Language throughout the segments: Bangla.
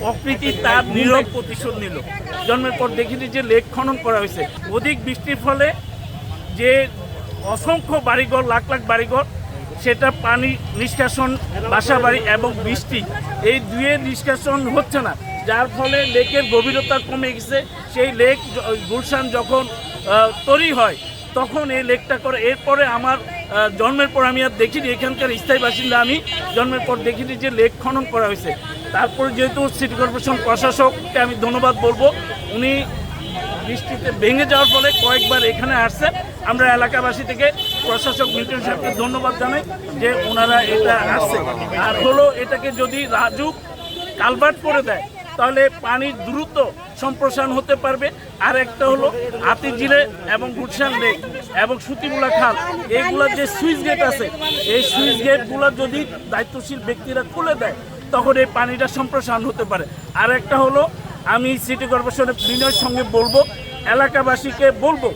প্রকৃতি তার নীরব প্রতিশোধ নিল। জন্মের পর দেখিনি যে লেক খনন করা হয়েছে, অধিক বৃষ্টির ফলে যে অসংখ্য বাড়িঘর, লাখ লাখ বাড়িঘর, সেটা পানি নিষ্কাশন, বাসাবাড়ি এবং বৃষ্টি, এই দুয়ের নিষ্কাশন হচ্ছে না, যার ফলে লেকের গভীরতা কমে গেছে। সেই লেক গুলশান যখন তৈরি হয় তখন এই লেকটা করে। এরপরে আমার জন্মের পর আমি আর দেখিনি, এখানকার স্থায়ী বাসিন্দা আমি, জন্মের পর দেখিনি যে লেক খনন করা হয়েছে। তারপরে যেহেতু সিটি কর্পোরেশন প্রশাসককে আমি ধন্যবাদ বলবো, উনি বৃষ্টিতে ভেঙে যাওয়ার ফলে কয়েকবার এখানে আসছে। আমরা এলাকাবাসী থেকে প্রশাসক মিল্টন সাহেবকে ধন্যবাদ জানাই যে ওনারা এটা আসছে। আর হলো এটাকে যদি রাজুক কালভার্ট করে দেয় তাহলে পানির দ্রুত সম্প্রসারণ হতে পারবে। আর একটা হলো হাতিঝিলে এবং গুলশান লেক এবং সুতিমুলা খাল, এইগুলোর যে সুইচ গেট আছে, এই সুইচ গেটগুলো যদি দায়িত্বশীল ব্যক্তিরা খুলে দেয় তখন এই পানিটা সম্প্রসারণ হতে পারে। আর একটা হলো আমি সিটি কর্পোরেশনের বিনয়ের সঙ্গে বলবো, এলাকাবাসীকে বলবো,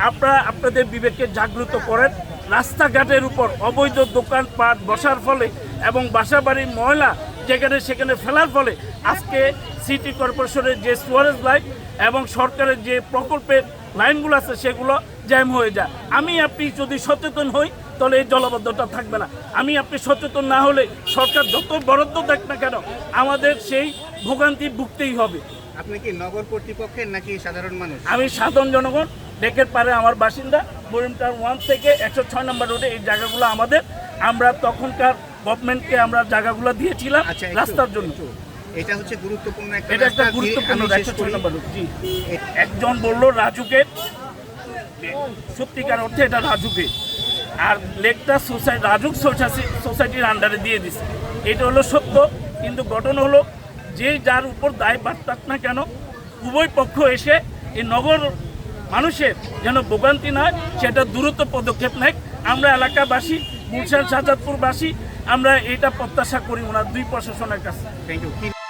আপনারা আপনাদের বিবেককে জাগ্রত করেন। রাস্তাঘাটের উপর অবৈধ দোকানপাট বসার ফলে এবং বাসাবাড়ির ময়লা যেখানে সেখানে ফেলার ফলে আজকে সিটি কর্পোরেশনের যে সুয়ারেজ লাইন এবং সরকারের যে প্রকল্পের লাইনগুলো আছে সেগুলো জ্যাম হয়ে যায়। আমি আপনি যদি সচেতন হই তাহলে এই জলাবদ্ধতা থাকবে না। আমি আপনি সচেতন না হলে সরকার যত বরাদ্দ দেখ না কেন আমাদের সেই ভোগান্তি ভুগতেই হবে। আপনি কি নগর কর্তৃপক্ষের নাকি সাধারণ মানুষ? আমি সাধারণ জনগণ, লেকের পারে আমার বাসিন্দা, মরিমটার 1 থেকে 106 নম্বর রোডে এই জায়গাগুলো আমাদের। আমরা তখনকার গভর্নমেন্টকে আমরা জায়গাগুলো দিয়েছিলাম রাস্তার জন্য। এটা হচ্ছে গুরুত্বপূর্ণ এটা একটা গুরুত্বপূর্ণ 106 নম্বর রোড। জি, একজন বললো রাজুকে, সত্যিকার অর্থে এটা রাজুকে, আর লেকটা রাজুক সোসাইটির আন্ডারে দিয়ে দিছে। এটা হলো সত্য, কিন্তু ঘটনা হলো যে যার উপর দায় বার্তাক না কেন উভয় পক্ষ এসে এই নগর মানুষের যেন ভোগান্তি নয় সেটা দ্রুত পদক্ষেপ নেয়। আমরা এলাকাবাসী, গুলশান শাহজাদপুরবাসী, আমরা এটা প্রত্যাশা করি ওনার দুই প্রশাসনের কাছে। Thank you.